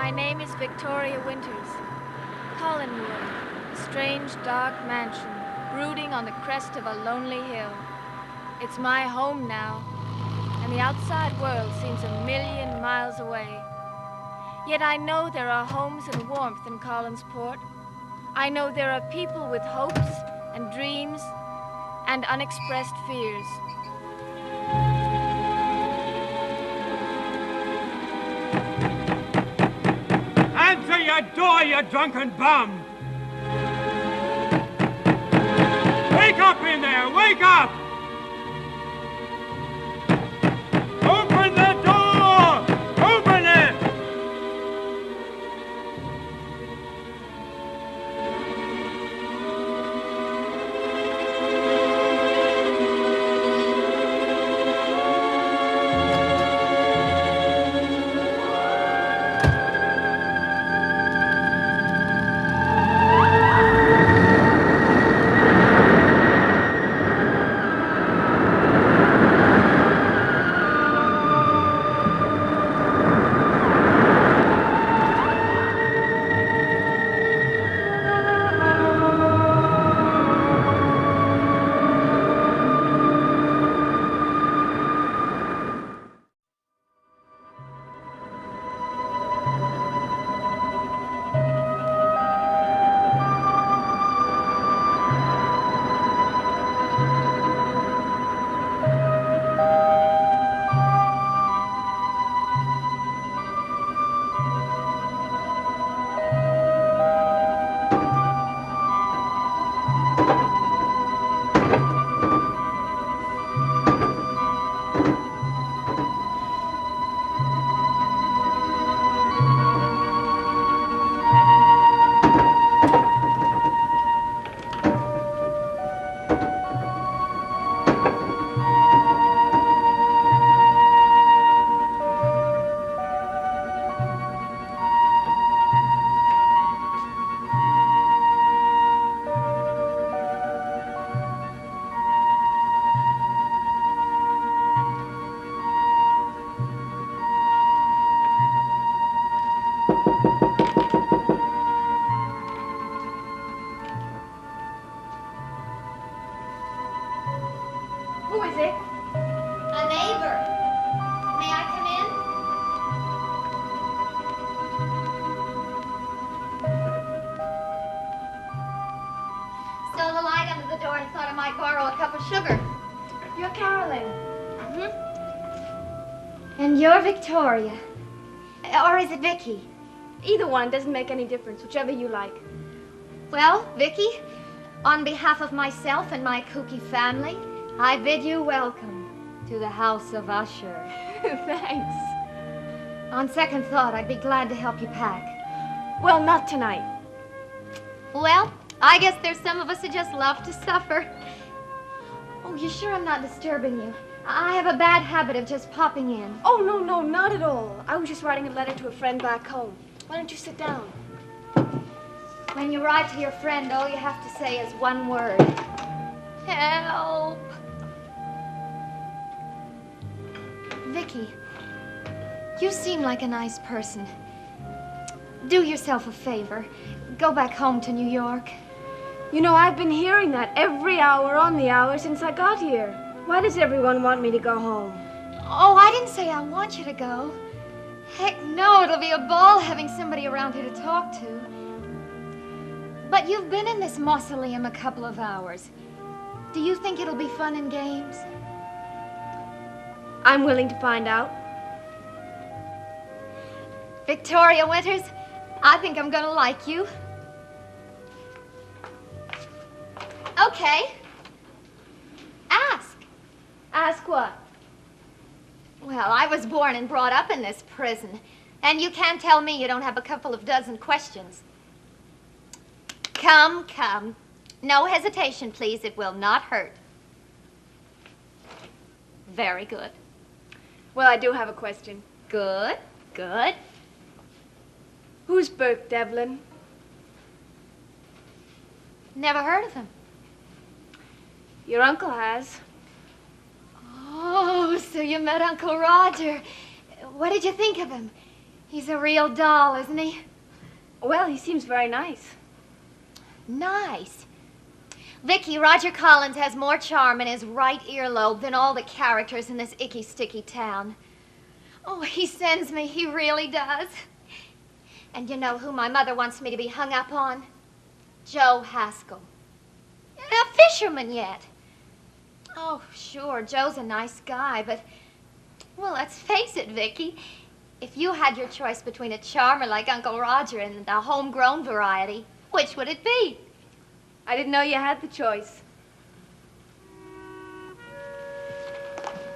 My name is Victoria Winters. Collinwood, a strange, dark mansion, brooding on the crest of a lonely hill. It's my home now, and the outside world seems 1,000,000 miles away. Yet I know there are homes and warmth in Collinsport. I know there are people with hopes and dreams and unexpressed fears. Answer your door, you drunken bum! Wake up in there! Wake up! Open the door! Open it! Who is it? A neighbor. May I come in? Saw the light under the door and thought I might borrow a cup of sugar. You're Carolyn. And you're Victoria. Or is it Vicky? Either one doesn't make any difference, whichever you like. Well, Vicky, on behalf of myself and my kooky family, I bid you welcome to the House of Usher. Thanks. On second thought, I'd be glad to help you pack. Well, not tonight. Well, I guess there's some of us who just love to suffer. Oh, you sure I'm not disturbing you? I have a bad habit of just popping in. Oh, no, not at all. I was just writing a letter to a friend back home. Why don't you sit down? When you write to your friend, all you have to say is one word. Help! Vicky, you seem like a nice person. Do yourself a favor. Go back home to New York. You know, I've been hearing that every hour on the hour since I got here. Why does everyone want me to go home? Oh, I didn't say I want you to go. Heck no, it'll be a ball having somebody around here to talk to. But you've been in this mausoleum a couple of hours. Do you think it'll be fun and games? I'm willing to find out. Victoria Winters, I think I'm gonna like you. Okay. Ask. Ask what? Well, I was born and brought up in this prison, and you can't tell me you don't have a couple of dozen questions. Come. No hesitation, please. It will not hurt. Very good. Well, I do have a question. Good. Who's Burke Devlin? Never heard of him. Your uncle has. Oh, so you met Uncle Roger. What did you think of him? He's a real doll, isn't he? Well, he seems very nice. Nice. Vicky, Roger Collins has more charm in his right earlobe than all the characters in this icky, sticky town. Oh, he sends me, he really does. And you know who my mother wants me to be hung up on? Joe Haskell. A fisherman yet. Oh, sure, Joe's a nice guy, but, well, let's face it, Vicky. If you had your choice between a charmer like Uncle Roger and the homegrown variety, which would it be? I didn't know you had the choice.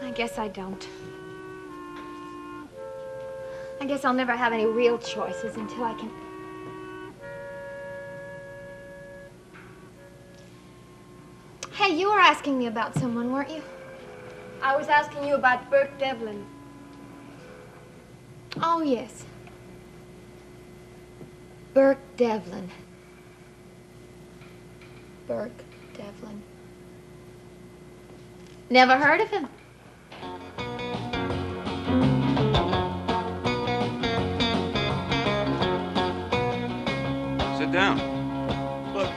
I guess I don't. I guess I'll never have any real choices until I can... Hey, you were asking me about someone, weren't you? I was asking you about Burke Devlin. Oh, yes. Burke Devlin. Burke Devlin. Never heard of him. Sit down. Look,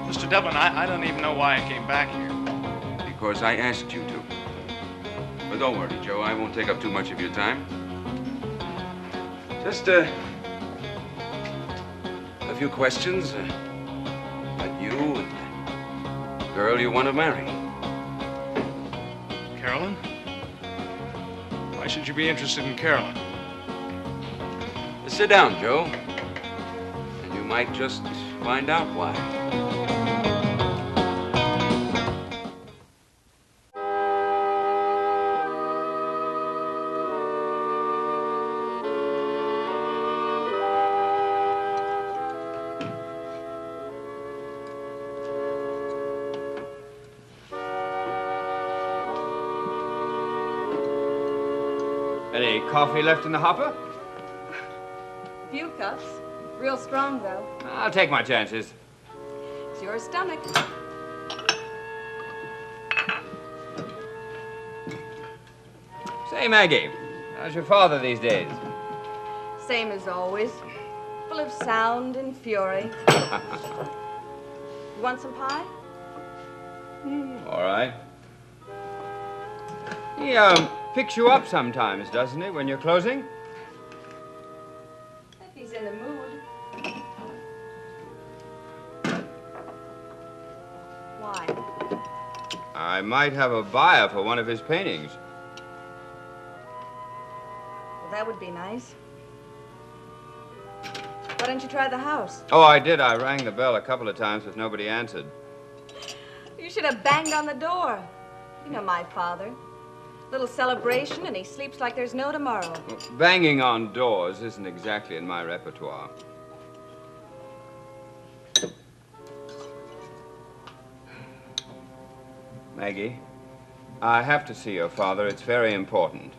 Mr. Devlin, I don't even know why I came back here. Because I asked you to. But don't worry, Joe. I won't take up too much of your time. Just, a few questions about you and the girl you want to marry. Carolyn? Why should you be interested in Carolyn? Sit down, Joe. And you might just find out why. Any coffee left in the hopper? Few cups. Real strong, though. I'll take my chances. It's your stomach. Say, Maggie, how's your father these days? Same as always. Full of sound and fury. You want some pie? All right. He, picks you up sometimes, doesn't he, when you're closing? If he's in the mood. Why? I might have a buyer for one of his paintings. Well, that would be nice. Why don't you try the house? Oh, I did. I rang the bell a couple of times, but nobody answered. You should have banged on the door. You know my father. Little celebration, and he sleeps like there's no tomorrow. Well, banging on doors isn't exactly in my repertoire. Maggie, I have to see your father. It's very important.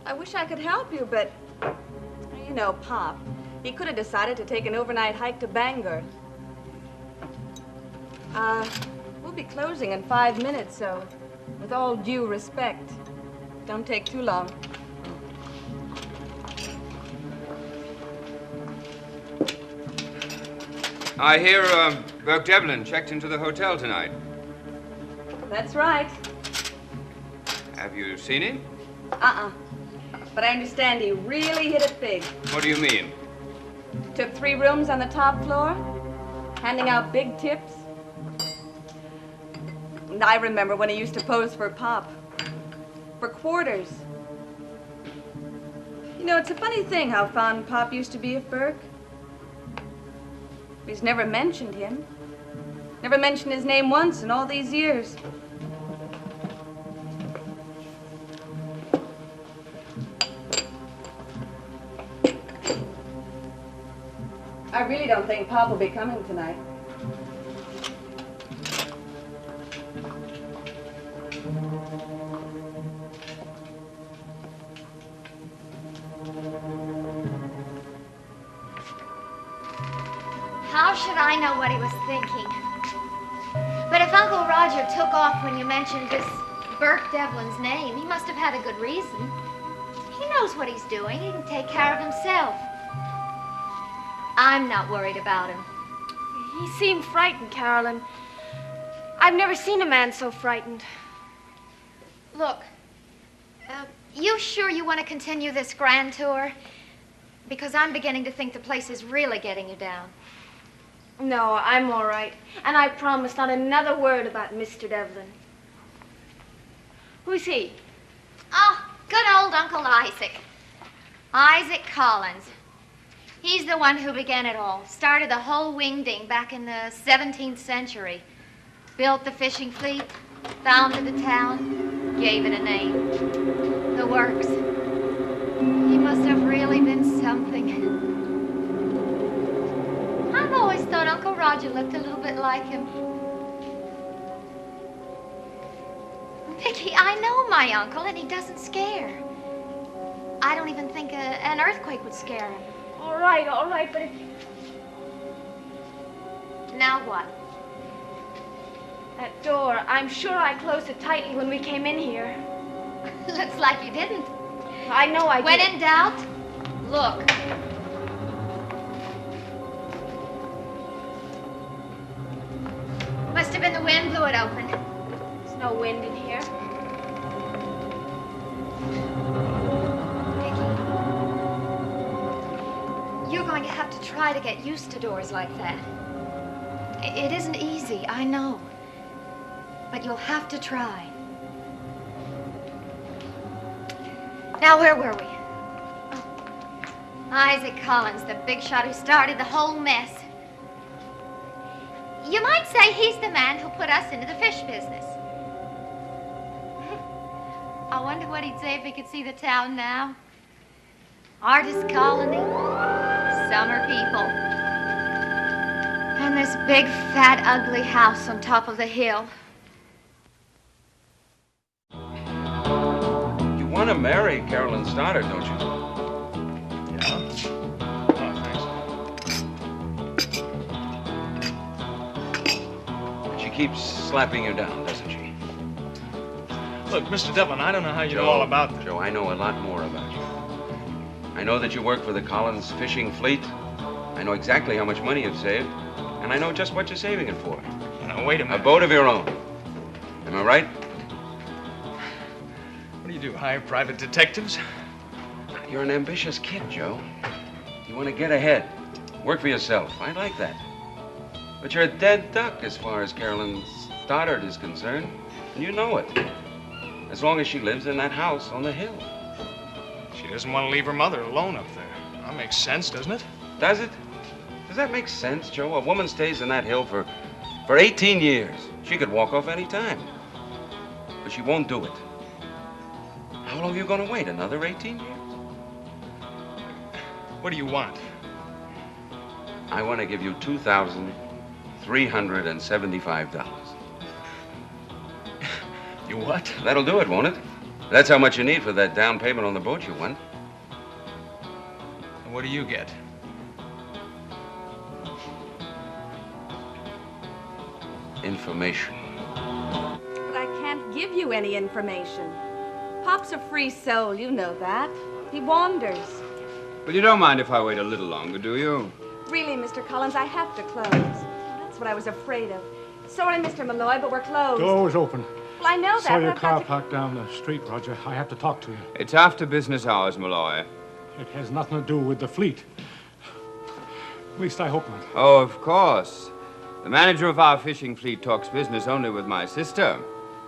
I wish I could help you, but you know, Pop. He could have decided to take an overnight hike to Bangor. We'll be closing in 5 minutes, so with all due respect, don't take too long. I hear Burke Devlin checked into the hotel tonight. That's right. Have you seen him? But I understand he really hit it big. What do you mean? Took 3 rooms on the top floor, handing out big tips. And I remember when he used to pose for Pop. For quarters. You know, it's a funny thing how fond Pop used to be of Burke. He's never mentioned him. Never mentioned his name once in all these years. I really don't think Pop will be coming tonight. How should I know what he was thinking? But if Uncle Roger took off when you mentioned this Burke Devlin's name, he must have had a good reason. He knows what he's doing. He can take care of himself. I'm not worried about him. He seemed frightened, Carolyn. I've never seen a man so frightened. Look, you sure you want to continue this grand tour? Because I'm beginning to think the place is really getting you down. No, I'm all right. And I promise not another word about Mr. Devlin. Who's he? Oh, good old Uncle Isaac. Isaac Collins. He's the one who began it all. Started the whole wingding back in the 17th century. Built the fishing fleet, founded the town, gave it a name. The works. He must have really been something. I've always thought Uncle Roger looked a little bit like him. Vicky, I know my uncle, and he doesn't scare. I don't even think an earthquake would scare him. All right, but if... Now what? That door, I'm sure I closed it tightly when we came in here. Looks like you didn't. I know I did. When in doubt, look. Must have been the wind blew it open. There's no wind in here. Vicky, you're going to have to try to get used to doors like that. It isn't easy, I know. But you'll have to try. Now, where were we? Oh. Isaac Collins, the big shot who started the whole mess. You might say he's the man who put us into the fish business. I wonder what he'd say if he could see the town now. Artist colony, summer people, and this big, fat, ugly house on top of the hill. You want to marry Carolyn's daughter, don't you? Yeah. Oh, thanks. She keeps slapping you down, doesn't she? Look, Mr. Devlin, I don't know how you know all about this. Joe, I know a lot more about you. I know that you work for the Collins fishing fleet. I know exactly how much money you've saved. And I know just what you're saving it for. Now, wait a A minute. boat of your own. Am I right? What do you do, hire private detectives? You're an ambitious kid, Joe. You want to get ahead. Work for yourself. I like that. But you're a dead duck as far as Carolyn's daughter is concerned. And you know it. As long as she lives in that house on the hill. She doesn't want to leave her mother alone up there. That makes sense, doesn't it? Does it? Does that make sense, Joe? A woman stays in that hill for 18 years. She could walk off any time. But she won't do it. How long are you going to wait? Another 18 years? What do you want? I want to give you $2,375. You what? That'll do it, won't it? That's how much you need for that down payment on the boat you won. And what do you get? Information. But I can't give you any information. Pop's a free soul, you know that. He wanders. But you don't mind if I wait a little longer, do you? Really, Mr. Collins, I have to close. That's what I was afraid of. Sorry, Mr. Malloy, but we're closed. Door is open. Well, I know that. Saw but your I've car got to... parked down the street, Roger. I have to talk to you. It's after business hours, Malloy. It has nothing to do with the fleet. At least I hope not. Oh, of course. The manager of our fishing fleet talks business only with my sister.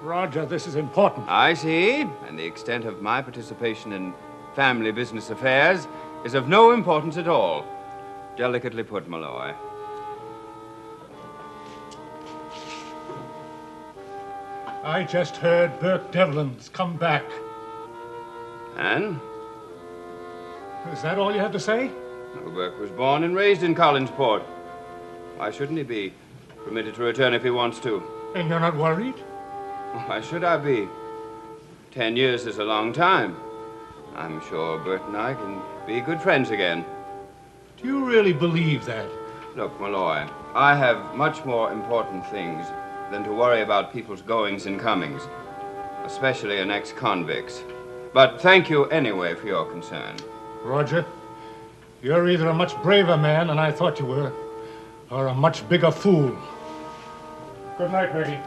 Roger, this is important. I see. And the extent of my participation in family business affairs is of no importance at all. Delicately put, Malloy. I just heard Burke Devlin's come back. And? Is that all you have to say? Well, Burke was born and raised in Collinsport. Why shouldn't he be permitted to return if he wants to? And you're not worried? Why should I be? 10 years is a long time. I'm sure Bert and I can be good friends again. Do you really believe that? Look, Malloy, I have much more important things than to worry about people's goings and comings, especially an ex-convict's. But thank you anyway for your concern. Roger, you're either a much braver man than I thought you were, or a much bigger fool. Good night, Bertie.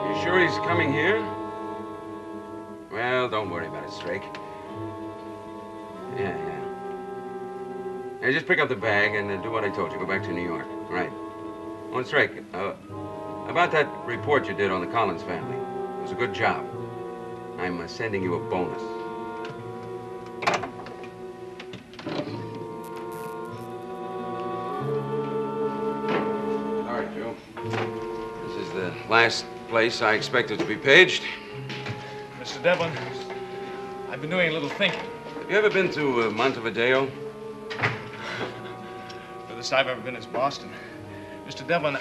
You sure he's coming here? Well, don't worry about it, Strake. Yeah. Hey, just pick up the bag and do what I told you. Go back to New York. Right. Oh, Strake, about that report you did on the Collins family. It was a good job. I'm sending you a bonus. All right, Joe. This is the last place I expected to be paged. Mr. Devlin, I've been doing a little thinking. Have you ever been to Montevideo? Furthest I've ever been is Boston. Mr. Devlin,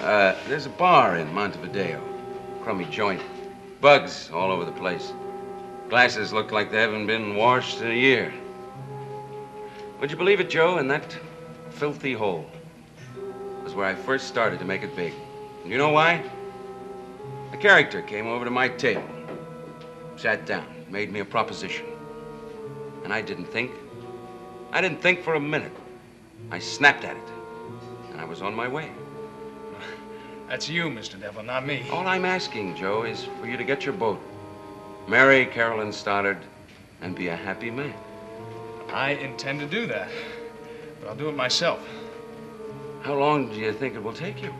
There's a bar in Montevideo. Crummy joint. Bugs all over the place. Glasses look like they haven't been washed in a year. Would you believe it, Joe? In that filthy hole was where I first started to make it big. And you know why? A character came over to my table, sat down, made me a proposition. And I didn't think. I didn't think for a minute. I snapped at it. And I was on my way. that's you, Mr. Devlin, not me. All I'm asking, Joe, is for you to get your boat, marry Carolyn Stoddard, and be a happy man. I intend to do that, but I'll do it myself. How long do you think it will take you?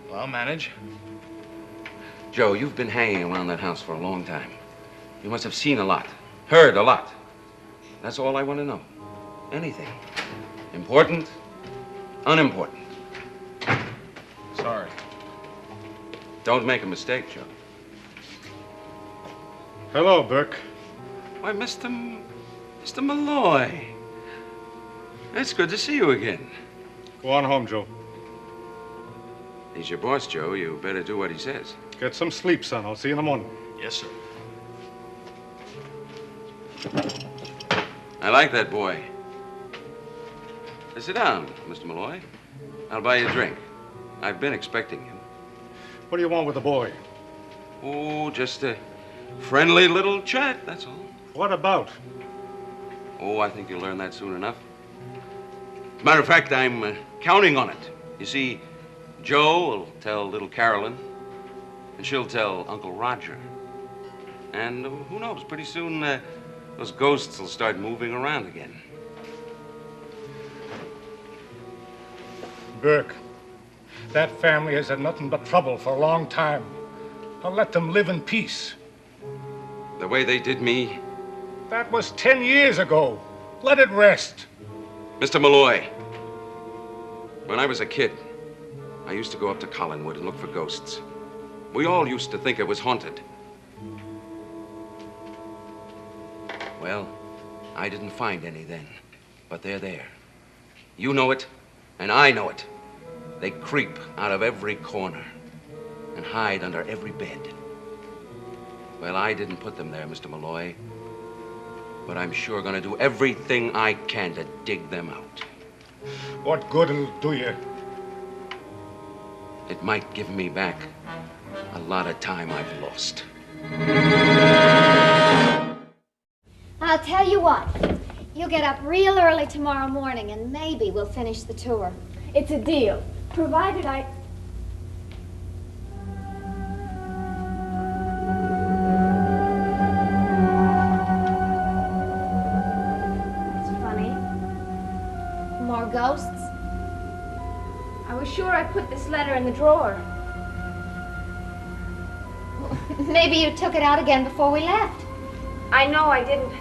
Well, I'll manage. Joe, you've been hanging around that house for a long time. You must have seen a lot, heard a lot. That's all I want to know. Anything. Important, unimportant. Sorry. Don't make a mistake, Joe. Hello, Burke. Why, Mr. Malloy. It's good to see you again. Go on home, Joe. He's your boss, Joe. You better do what he says. Get some sleep, son. I'll see you in the morning. Yes, sir. I like that boy. Sit down, Mr. Malloy. I'll buy you a drink. I've been expecting you. What do you want with the boy? Oh, just a friendly little chat, that's all. What about? Oh, I think you'll learn that soon enough. As a matter of fact, I'm counting on it. You see, Joe will tell little Carolyn, and she'll tell Uncle Roger. And who knows, pretty soon those ghosts will start moving around again. Burke, that family has had nothing but trouble for a long time. I'll let them live in peace. The way they did me. That was 10 years ago. Let it rest. Mr. Malloy, when I was a kid, I used to go up to Collinwood and look for ghosts. We all used to think it was haunted. Well, I didn't find any then, but they're there. You know it, and I know it. They creep out of every corner and hide under every bed. Well, I didn't put them there, Mr. Malloy, but I'm sure gonna do everything I can to dig them out. What good it'll do you? It might give me back a lot of time I've lost. I'll tell you what. You'll get up real early tomorrow morning and maybe we'll finish the tour. It's a deal, provided I... It's funny. More ghosts? I was sure I put this letter in the drawer. Maybe you took it out again before we left. I know I didn't.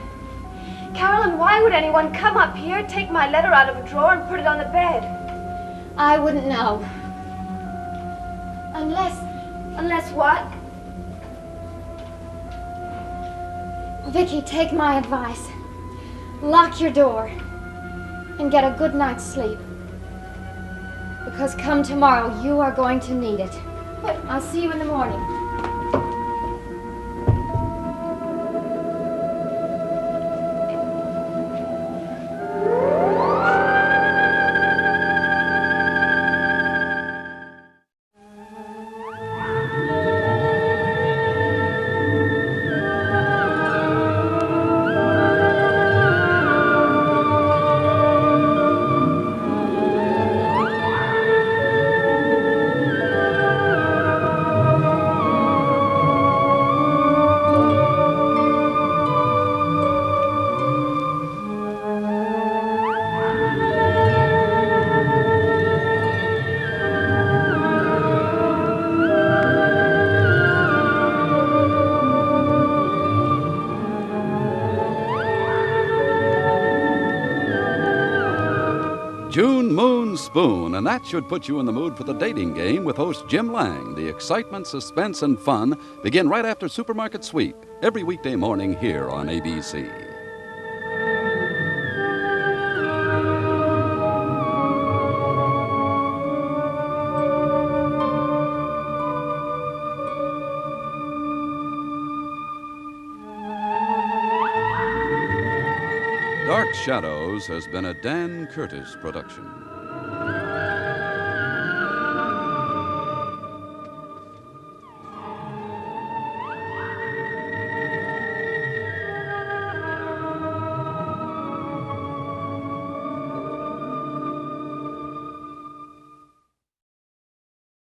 Carolyn, why would anyone come up here, take my letter out of a drawer and put it on the bed? I wouldn't know. Unless what? Vicky, take my advice. Lock your door and get a good night's sleep. Because come tomorrow, you are going to need it. But I'll see you in the morning. spoon, and that should put you in the mood for the dating game with host Jim Lang. The excitement, suspense, and fun begin right after Supermarket Sweep, every weekday morning here on ABC. Dark Shadows has been a Dan Curtis production.